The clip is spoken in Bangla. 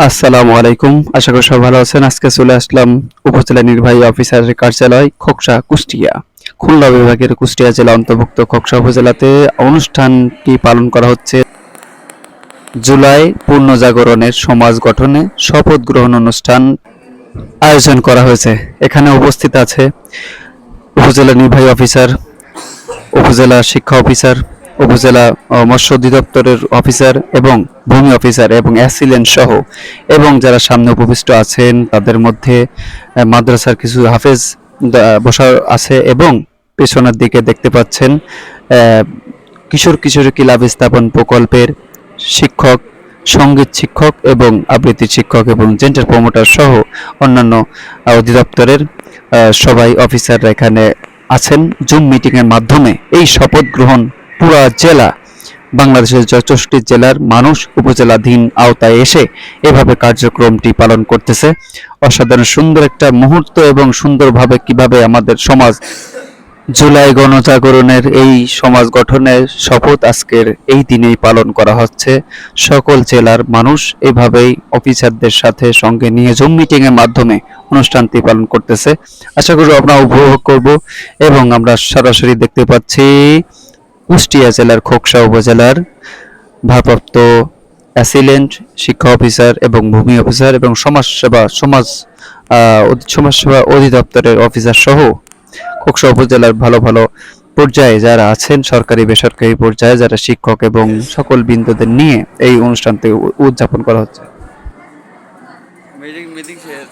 আসসালামু আলাইকুম। আশা করি সবাই ভালো আছেন। আজকে চলে আসলাম উপজেলা নির্বাহী অফিসারের কার্যালয় খোকসা, কুষ্টিয়া। খুলনা বিভাগের কুষ্টিয়া জেলা অন্তর্ভুক্ত খোকসা উপজেলাতে অনুষ্ঠানটি পালন করা হচ্ছে। জুলাই পূর্ণজাগরণের সমাজ গঠনে শপথ গ্রহণ অনুষ্ঠান আয়োজন করা হয়েছে। এখানে উপস্থিত আছে উপজেলা নির্বাহী অফিসার, উপজেলা শিক্ষা অফিসার, উপজেলা মৎস্য অধিদপ্তরের অফিসার এবং ভূমি অফিসার এবং অ্যাসিলেন্ট সহ এবং যারা সামনে উপবিষ্ট আছেন তাদের মধ্যে মাদ্রাসার কিছু হাফেজ বসা আছে এবং পেছনের দিকে দেখতে পাচ্ছেন কিশোর কিশোরী ক্লাব স্থাপন প্রকল্পের শিক্ষক, সঙ্গীত শিক্ষক এবং আবৃত্তি শিক্ষক এবং জেন্ডার প্রমোটার সহ অন্যান্য অধিদপ্তরের সবাই অফিসাররা এখানে আছেন। জুম মিটিং এর মাধ্যমে এই শপথ গ্রহণ পুরা জেলা, বাংলাদেশের 64টি জেলার মানুষ উপজেলাধীন আওতায় এসে এভাবে কার্যক্রমটি পালন করতেছে। অসাধারণ সুন্দর একটা মুহূর্ত এবং সুন্দরভাবে কিভাবে আমাদের সমাজ জুলাই গণজাগরণের এই সমাজ গঠনের শপথ আজকের এই দিনেই পালন করা হচ্ছে। সকল জেলার মানুষ এভাবেই অফিসারদের সাথে সঙ্গে নিয়ে জুম মিটিং এর মাধ্যমে অনুষ্ঠানটি পালন করতেছে। আশা করি আমরা উপভোগ করব এবং আমরা সরাসরি দেখতে পাচ্ছি কুষ্টিয়া জেলার খোকসা উপজেলার ভারপ্রাপ্ত অ্যাসিলেন্ট শিক্ষা অফিসার এবং ভূমি অফিসার এবং সমাজসেবা অধিদপ্তরের অফিসার সহ খোকসা উপজেলার ভালো ভালো পর্যায়ে যারা আছেন, সরকারি বেসরকারি পর্যায়ে যারা শিক্ষক এবং সকল বিন্দুদের নিয়ে এই অনুষ্ঠানটি উদযাপন করা হচ্ছে। মিটিং শেষ।